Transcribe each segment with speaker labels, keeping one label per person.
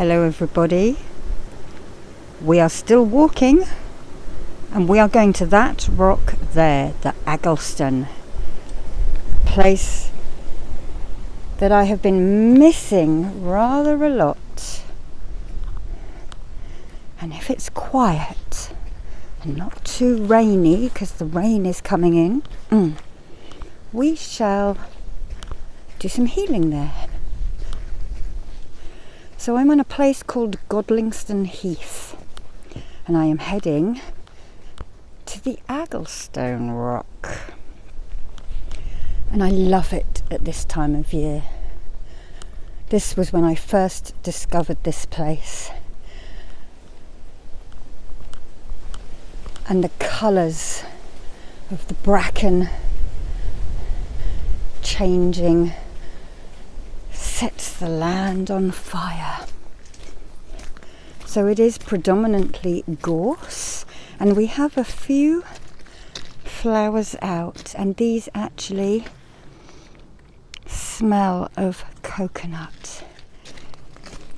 Speaker 1: Hello everybody, we are still walking and we are going to that rock there, the Agglestone, place that I have been missing rather a lot. And if it's quiet and not too rainy, because the rain is coming in, we shall do some healing there. So I'm on a place called Agglestone Heath and I am heading to the Agglestone rock, and I love it at this time of year. This was when I first discovered this place, and the colours of the bracken changing sets the land on fire. So it is predominantly gorse, and we have a few flowers out, and these actually smell of coconut.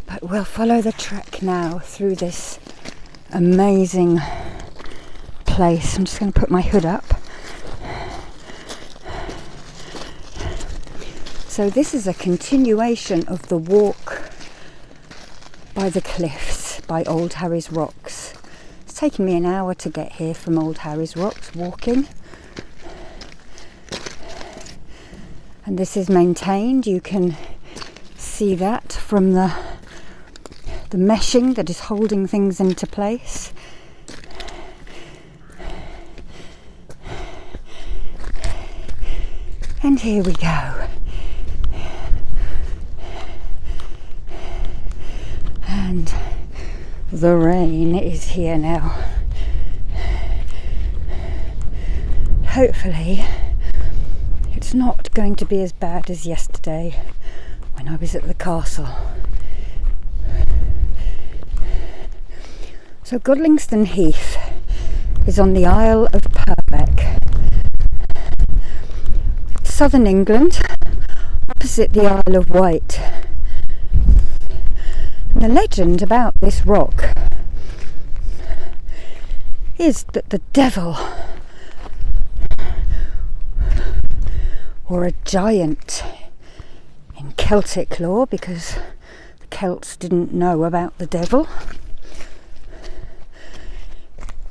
Speaker 1: But we'll follow the trek now through this amazing place. I'm just going to put my hood up. So this is a continuation of the walk by the cliffs, by Old Harry's Rocks. It's taken me an hour to get here from Old Harry's Rocks walking. And this is maintained. You can see that from the meshing that is holding things into place. And here we go. And the rain is here now. Hopefully it's not going to be as bad as yesterday when I was at the castle. So Agglestone Heath is on the Isle of Purbeck, southern England, opposite the Isle of Wight. The legend about this rock is that the devil, or a giant in Celtic lore, because the Celts didn't know about the devil,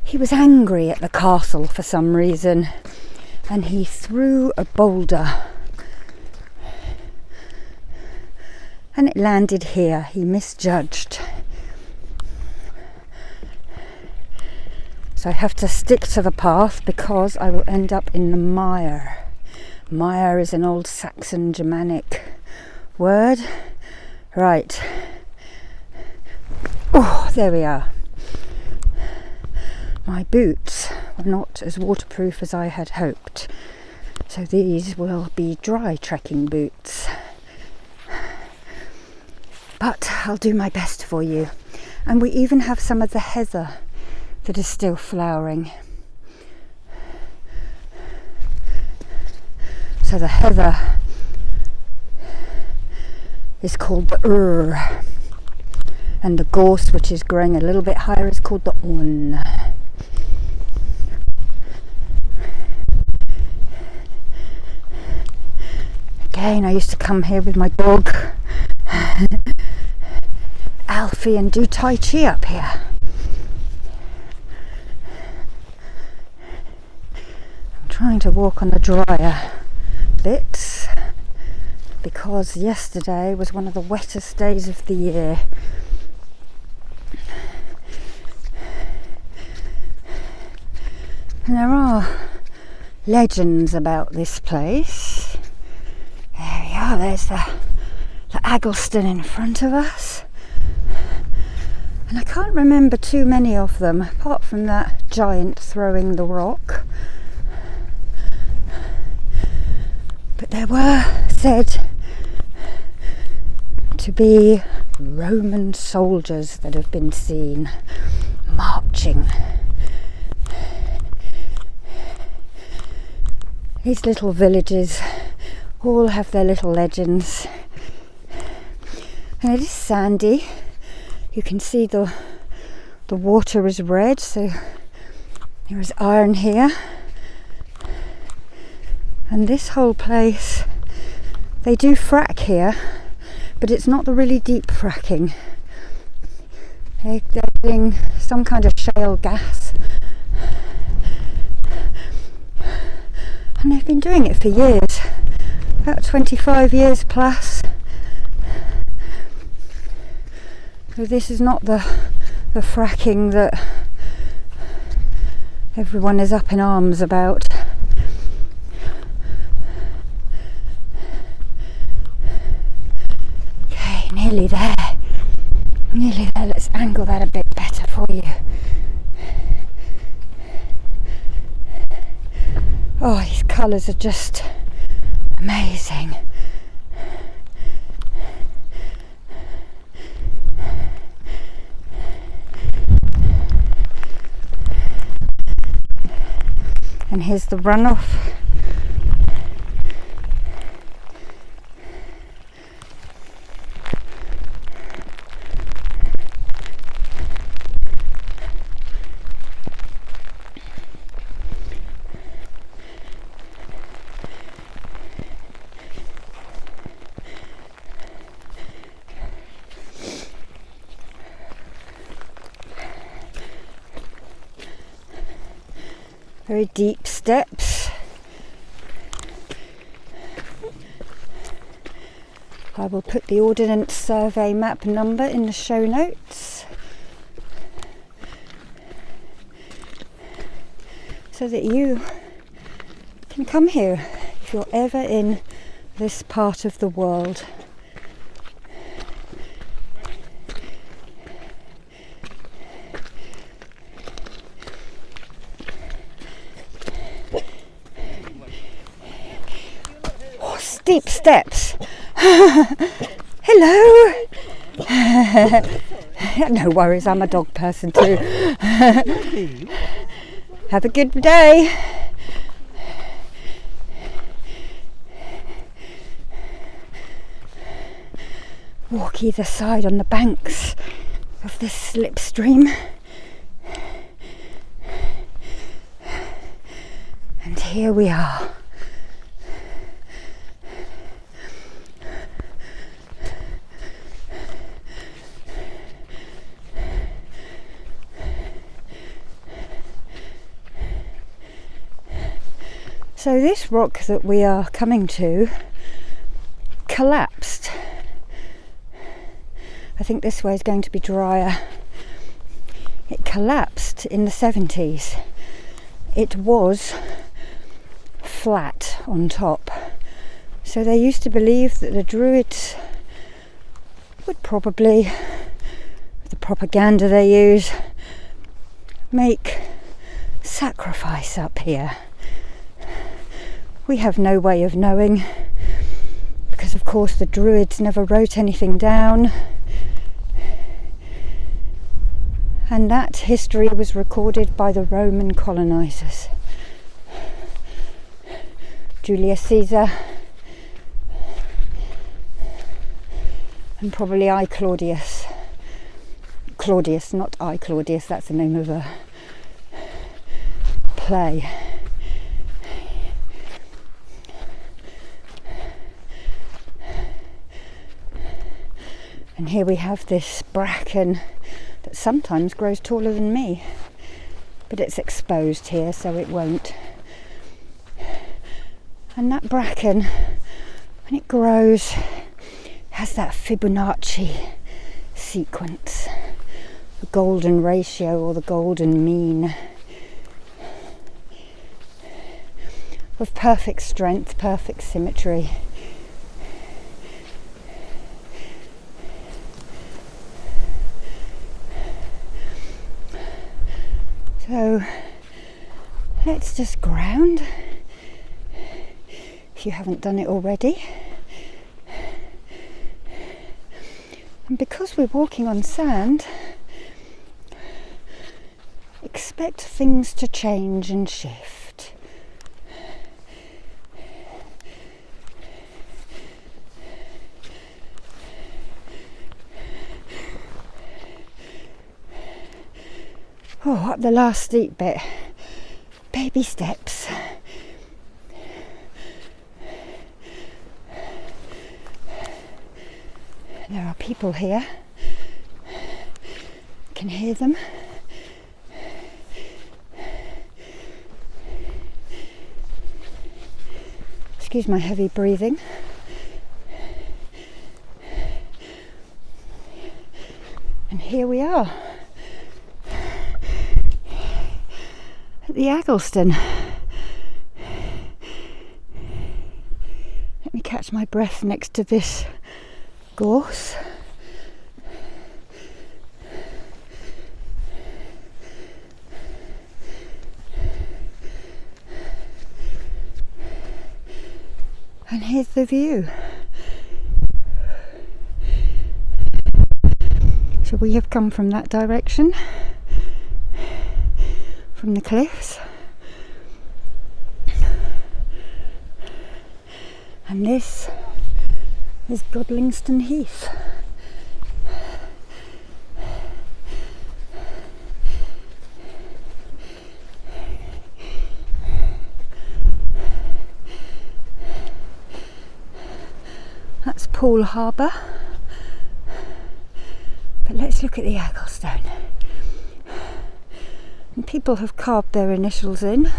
Speaker 1: he was angry at the castle for some reason, and he threw a boulder. And it landed here. He misjudged. So I have to stick to the path because I will end up in the mire. Mire is an old Saxon Germanic word. Right. Oh, there we are. My boots were not as waterproof as I had hoped. So these will be dry trekking boots. But I'll do my best for you. And we even have some of the heather that is still flowering. So the heather is called the and the gorse, which is growing a little bit higher, is called the on. Again, I used to come here with my dog Alfie and do Tai Chi up here. I'm trying to walk on the drier bits because yesterday was one of the wettest days of the year. And there are legends about this place. There we are, there's the Agglestone in front of us. And I can't remember too many of them, apart from that giant throwing the rock. But there were said to be Roman soldiers that have been seen marching. These little villages all have their little legends. And it is sandy, You can see the water is red, so there is iron here. And this whole place, they do frack here, but it's not the really deep fracking. They're doing some kind of shale gas. And they've been doing it for years, about 25 years plus. So this is not the fracking that everyone is up in arms about. Okay, nearly there. Nearly there. Let's angle that a bit better for you. Oh, these colours are just amazing. And here's the runoff. Very deep steps. I will put the Ordnance Survey map number in the show notes so that you can come here if you're ever in this part of the world. Steep steps. Hello. No worries, I'm a dog person too. Have a good day. Walk either side on the banks of this slipstream. And here we are. So this rock that we are coming to collapsed. I think this way is going to be drier. It collapsed in the 70s. It was flat on top. So they used to believe that the Druids would probably, with the propaganda they use, make sacrifice up here. We have no way of knowing because of course the Druids never wrote anything down, and that history was recorded by the Roman colonisers. Julius Caesar and probably I Claudius. Claudius, not I Claudius, that's the name of a play. And here we have this bracken that sometimes grows taller than me, but it's exposed here so it won't. And that bracken, when it grows, has that Fibonacci sequence, the golden ratio or the golden mean of perfect strength, perfect symmetry. So let's just ground, if you haven't done it already. And because we're walking on sand, expect things to change and shift. Oh, up the last steep bit. Baby steps. There are people here. I can hear them. Excuse my heavy breathing. And here we are at the Agglestone. Let me catch my breath next to this gorse. And here's the view. So we have come from that direction, from the cliffs. And this is Agglestone Heath. That's Poole Harbour. But let's look at the Agglestone. And people have carved their initials in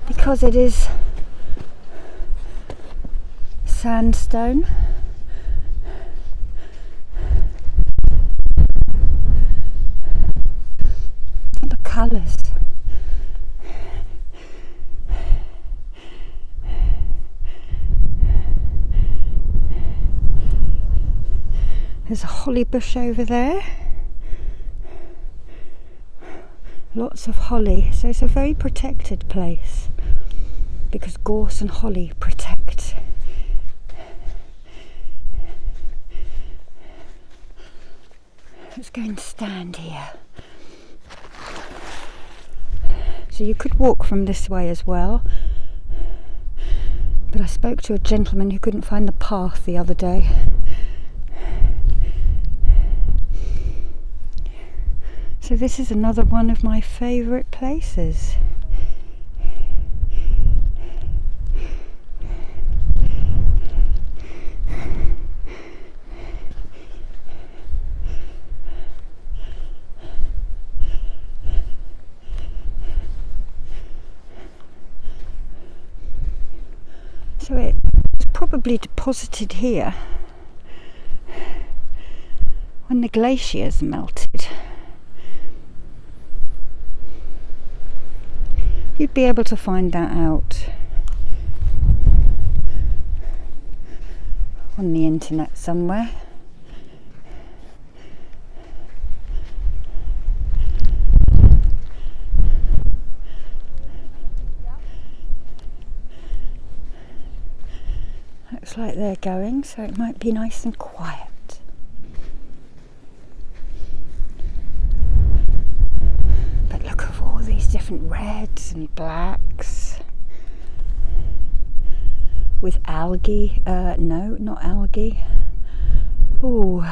Speaker 1: because it is sandstone. The colours. There's a holly bush over there. Lots of holly. So it's a very protected place because gorse and holly protect. Let's go and stand here. So you could walk from this way as well. But I spoke to a gentleman who couldn't find the path the other day. So this is another one of my favourite places. So it was probably deposited here when the glaciers melted. You'd be able to find that out on the internet somewhere. Looks like they're going, so it might be nice and quiet. But look at all these different reds and blacks with algae. No, not algae. Ooh,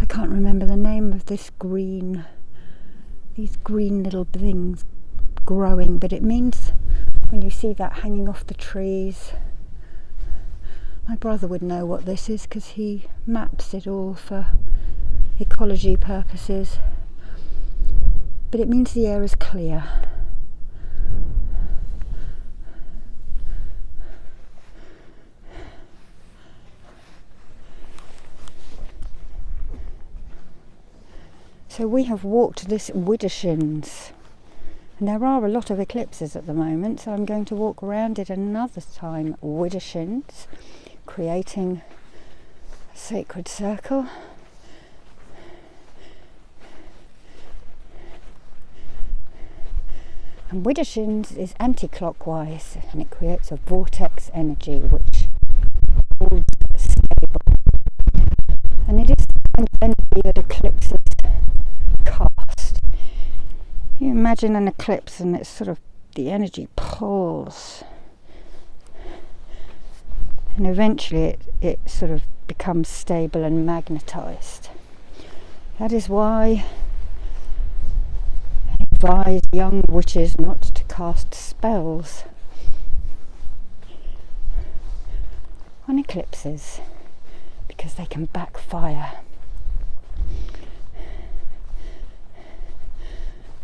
Speaker 1: I can't remember the name of this green, these green little things growing, but it means when you see that hanging off the trees. My brother would know what this is because he maps it all for ecology purposes. But it means the air is clear. So we have walked this Widdershins, and there are a lot of eclipses at the moment, so I'm going to walk around it another time, Widdershins, creating a sacred circle. And Widdershins is anti-clockwise, and it creates a vortex energy which holds stable. And it is the kind of energy that eclipses cast. You imagine an eclipse and it's sort of, the energy pulls. And eventually it sort of becomes stable and magnetised. That is why I advise young witches not to cast spells on eclipses, because they can backfire.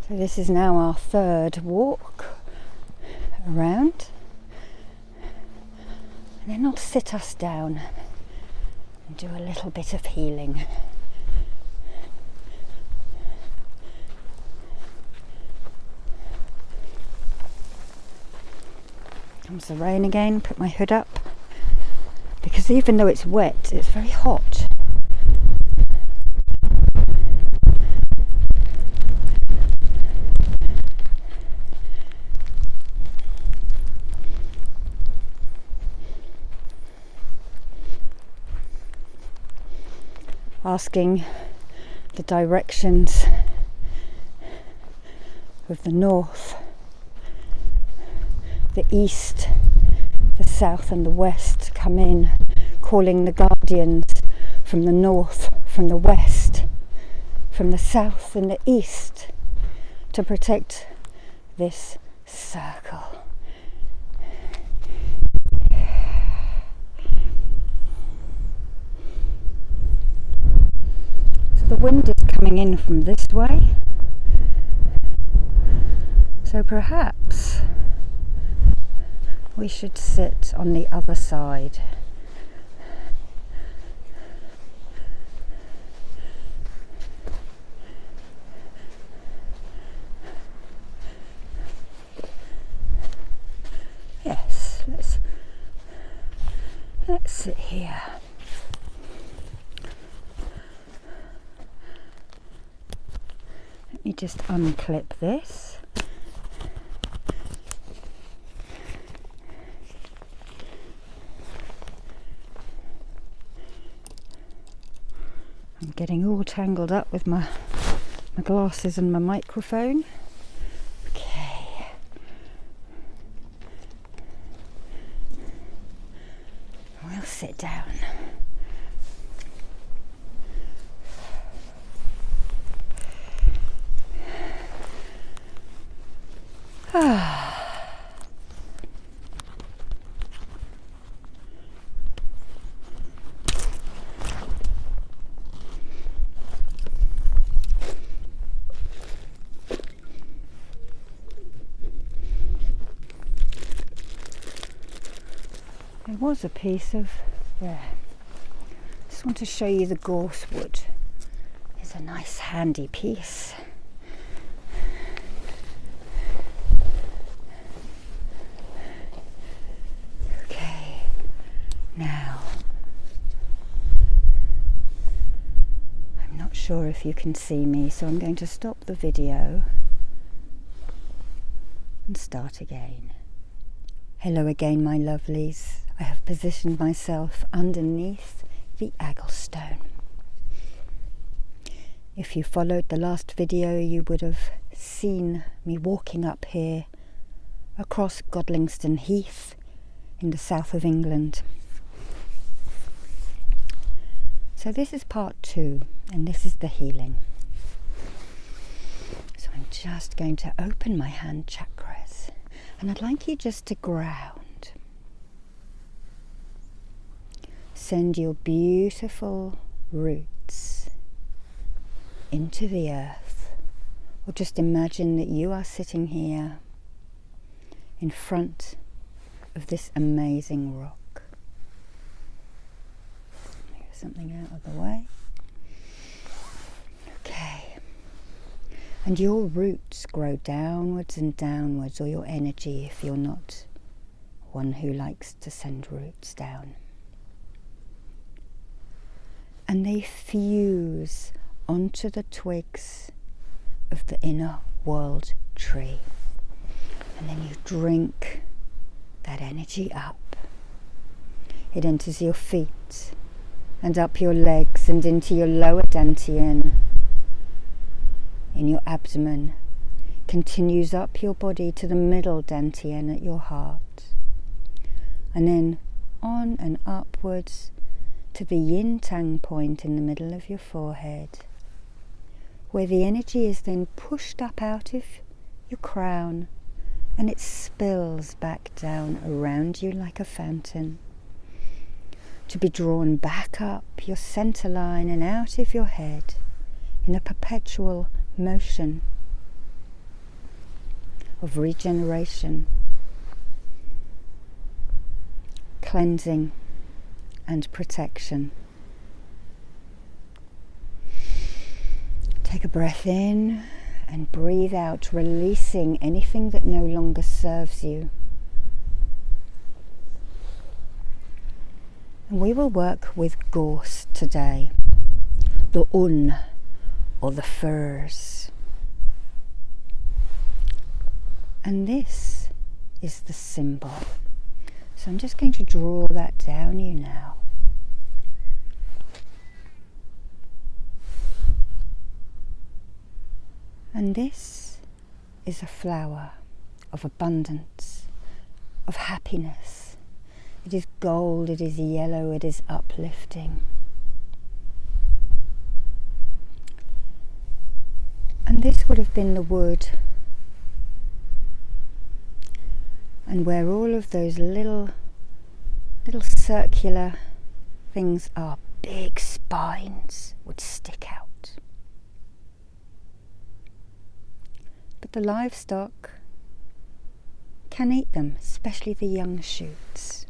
Speaker 1: So this is now our third walk around, and then I'll sit us down and do a little bit of healing. Comes the rain again. Put my hood up, because even though it's wet, it's very hot. Asking the directions of the north, the east, the south and the west to come in, calling the guardians from the north, from the west, from the south and the east to protect this circle. The wind is coming in from this way, so perhaps we should sit on the other side. Yes, let's sit here. Let me just unclip this. I'm getting all tangled up with my glasses and my microphone. Okay. We'll sit down. There was a piece of there. Just want to show you the gorse wood. It's a nice handy piece. Okay, now I'm not sure if you can see me, so I'm going to stop the video and start again. Hello again, my lovelies. I have positioned myself underneath the Agglestone. If you followed the last video, you would have seen me walking up here across Agglestone Heath in the south of England. So this is part 2, and this is the healing. So I'm just going to open my hand chakras, and I'd like you just to ground. Send your beautiful roots into the earth, or just imagine that you are sitting here in front of this amazing rock. Move something out of the way. Okay. And your roots grow downwards and downwards, or your energy if you're not one who likes to send roots down. And they fuse onto the twigs of the inner world tree. And then you drink that energy up. It enters your feet and up your legs and into your lower dantian, in your abdomen, continues up your body to the middle dantian at your heart, and then on and upwards to the yin tang point in the middle of your forehead, where the energy is then pushed up out of your crown and it spills back down around you like a fountain, to be drawn back up your center line and out of your head in a perpetual motion of regeneration, cleansing and protection. Take a breath in and breathe out, releasing anything that no longer serves you. And we will work with gorse today, the un or the furs. And this is the symbol. So I'm just going to draw that down you now. And this is a flower of abundance, of happiness. It is gold, it is yellow, it is uplifting. And this would have been the wood. And where all of those little circular things are, big spines would stick out. But the livestock can eat them, especially the young shoots.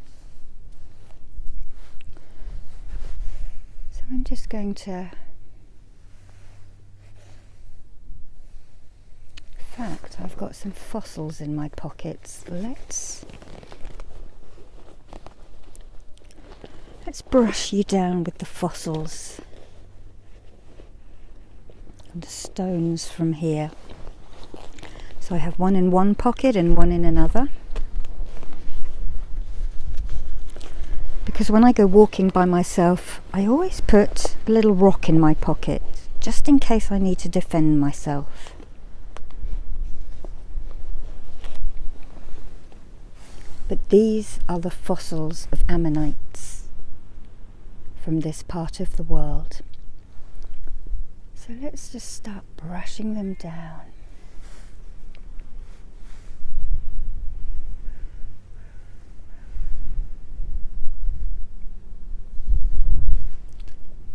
Speaker 1: So I'm just going to, in fact, I've got some fossils in my pockets. Let's brush you down with the fossils and the stones from here. So I have one in one pocket and one in another. Because when I go walking by myself, I always put a little rock in my pocket, just in case I need to defend myself. But these are the fossils of ammonites from this part of the world. So let's just start brushing them down.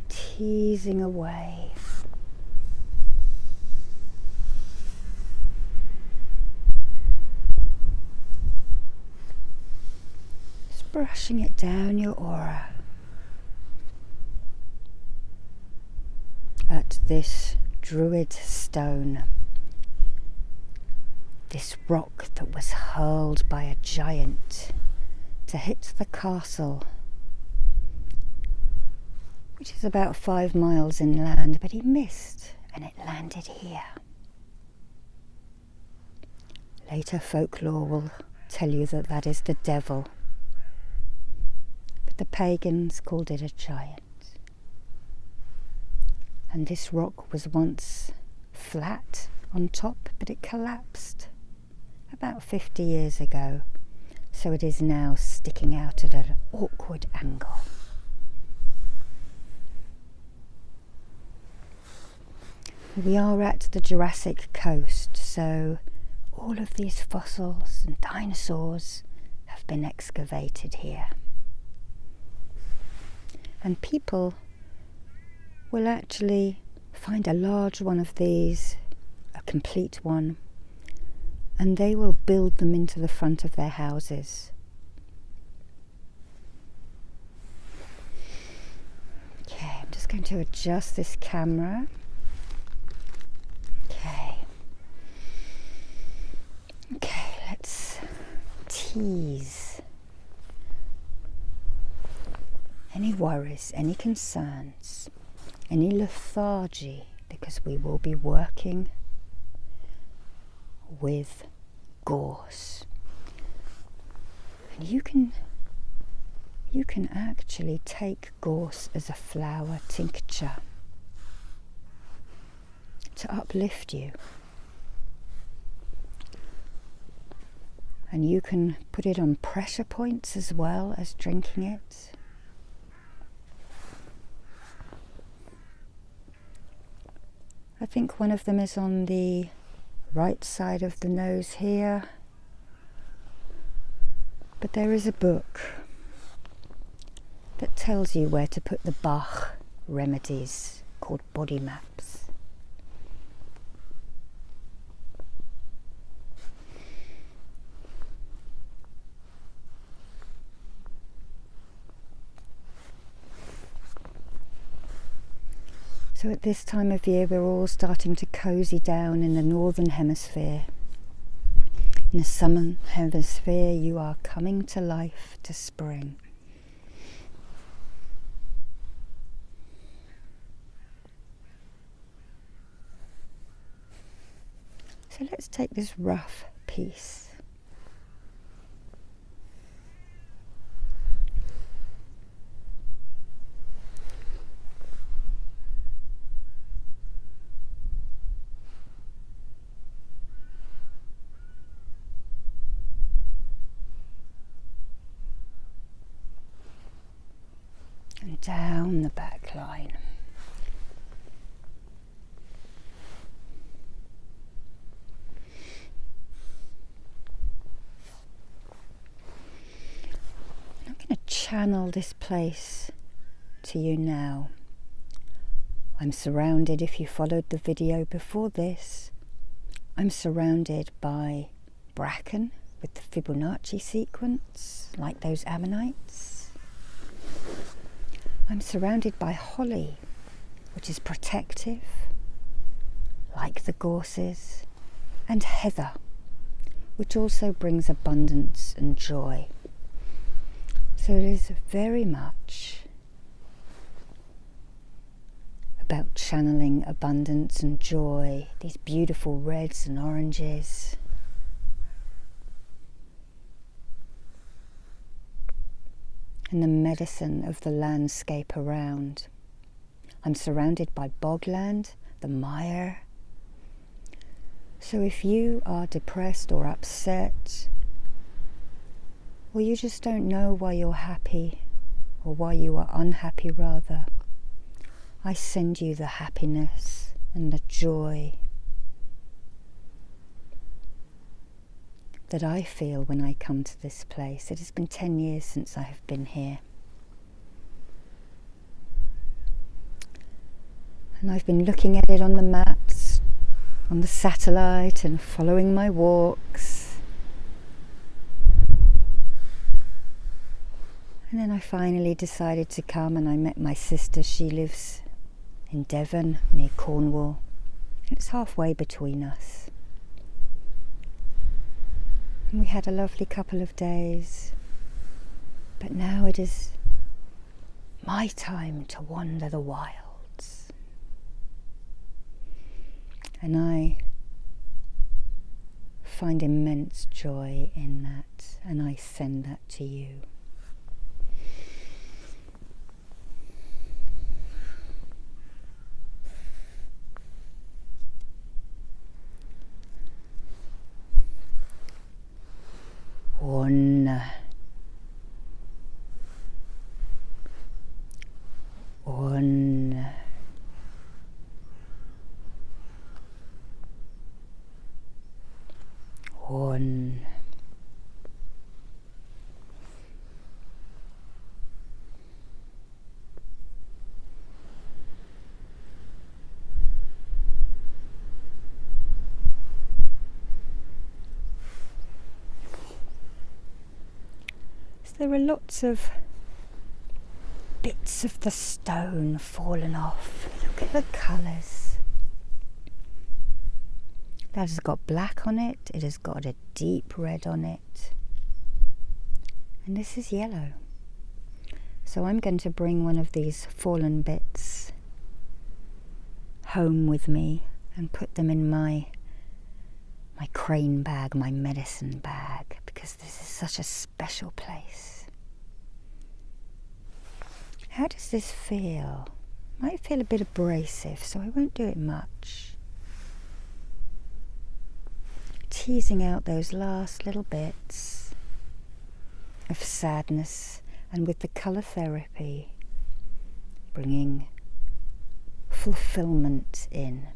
Speaker 1: Teasing away. Just brushing it down your aura. At this druid stone, this rock that was hurled by a giant to hit the castle, which is about 5 miles inland, but he missed and it landed here. Later folklore will tell you that that is the devil, but the pagans called it a giant. And this rock was once flat on top, but it collapsed about 50 years ago, so it is now sticking out at an awkward angle. We are at the Jurassic coast, so all of these fossils and dinosaurs have been excavated here. And people will actually find a large one of these, a complete one, and they will build them into the front of their houses. Okay, I'm just going to adjust this camera. Okay, let's tease any worries, any concerns, any lethargy, because we will be working with gorse. And you can actually take gorse as a flower tincture to uplift you. And you can put it on pressure points as well as drinking it. I think one of them is on the right side of the nose here. But there is a book that tells you where to put the Bach remedies called body maps. So at this time of year we're all starting to cozy down in the northern hemisphere. In the southern hemisphere you are coming to life, to spring. So let's take this rough piece. And down the back line. I'm going to channel this place to you now. I'm surrounded, if you followed the video before this, I'm surrounded by bracken with the Fibonacci sequence, like those ammonites. I'm surrounded by holly, which is protective, like the gorses, and heather, which also brings abundance and joy. So it is very much about channeling abundance and joy, these beautiful reds and oranges. And the medicine of the landscape around. I'm surrounded by bogland, the mire. So if you are depressed or upset, or you just don't know why you're happy, or why you are unhappy rather, I send you the happiness and the joy that I feel when I come to this place. It has been 10 years since I have been here. And I've been looking at it on the maps, on the satellite, and following my walks. And then I finally decided to come, and I met my sister. She lives in Devon, near Cornwall. It's halfway between us. And we had a lovely couple of days. But now it is my time to wander the wilds. And I find immense joy in that, and I send that to you. One, one, one. There are lots of bits of the stone fallen off. Look at the colours. That has got black on it, it has got a deep red on it, and this is yellow. So I'm going to bring one of these fallen bits home with me and put them in my crane bag, my medicine bag, because this is such a special place. How does this feel? Might feel a bit abrasive, so I won't do it much. Teasing out those last little bits of sadness, and with the colour therapy, bringing fulfillment in.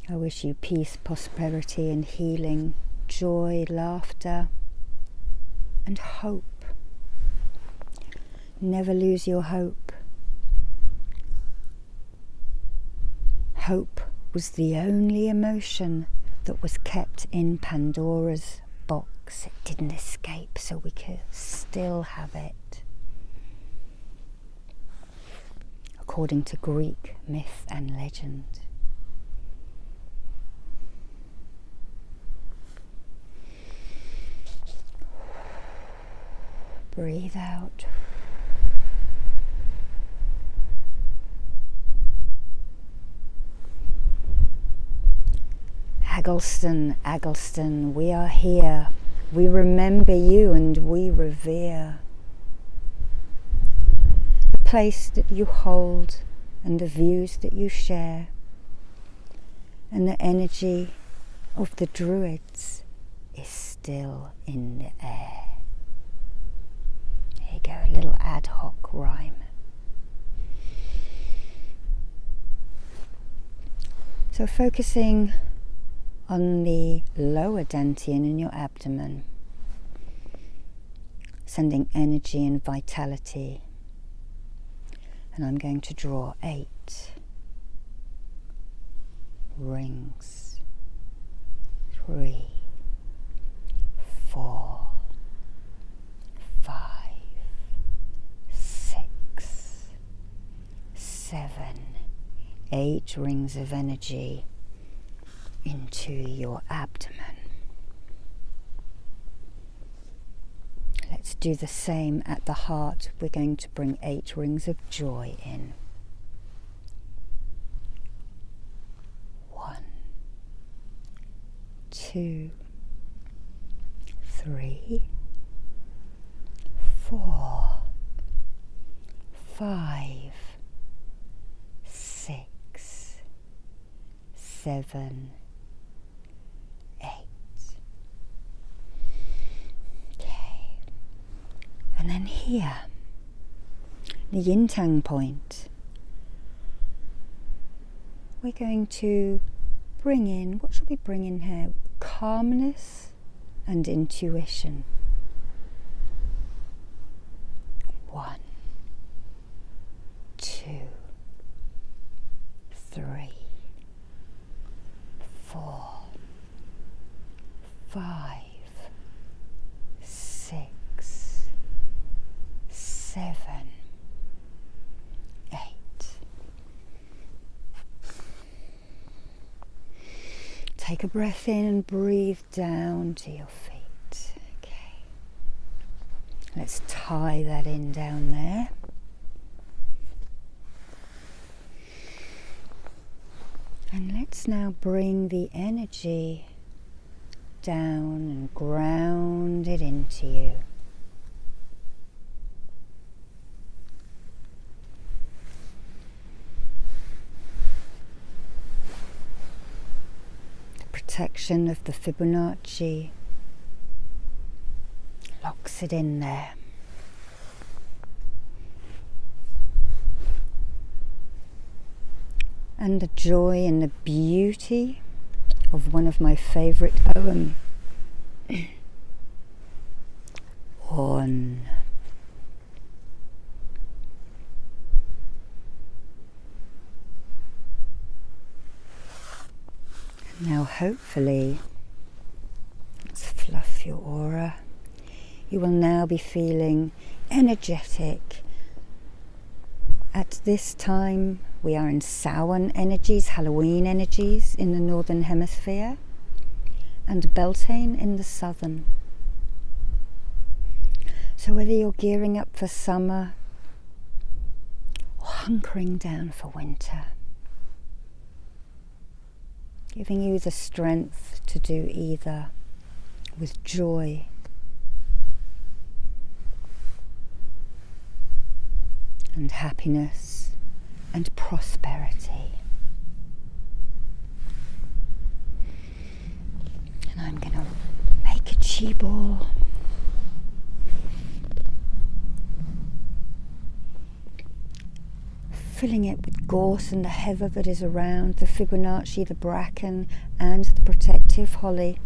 Speaker 1: I wish you peace, prosperity and healing, joy, laughter and hope. Never lose your hope. Hope was the only emotion that was kept in Pandora's box. It didn't escape, so we could still have it. According to Greek myth and legend. Breathe out. Agglestone, Agglestone, we are here. We remember you and we revere the place that you hold and the views that you share, and the energy of the Druids is still in the air. Here you go, a little ad hoc rhyme. So focusing on the lower dantian in your abdomen, sending energy and vitality. And I'm going to draw 8 rings. 3, 4, 5, 6, 7, 8 rings of energy into your abdomen. Let's do the same at the heart. We're going to bring 8 rings of joy in. 1, 2, 3, 4, 5, 6, 7, 8. Okay. And then here, the yin tang point, we're going to bring in, what should we bring in here? Calmness and intuition. 1, 2, 3, 4, 5, 6, 7, 8. Take a breath in and breathe down to your feet. Okay. Let's tie that in down there. And let's now bring the energy down and ground it into you. The protection of the Fibonacci locks it in there. And the joy and the beauty of one of my favourite poems. On. Now hopefully, let's fluff your aura. You will now be feeling energetic. At this time, we are in Samhain energies, Halloween energies in the northern hemisphere, and Beltane in the southern. So whether you're gearing up for summer or hunkering down for winter, giving you the strength to do either with joy and happiness and prosperity. And I'm going to make a chi ball. filling it with gorse and the heather that is around, the Fibonacci, the bracken, and the protective holly.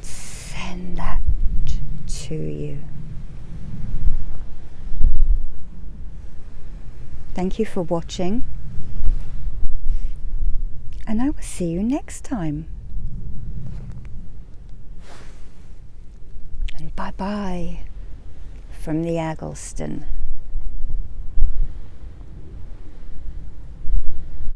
Speaker 1: Send that to you. Thank you for watching, and I will see you next time. And bye-bye from the Agglestone.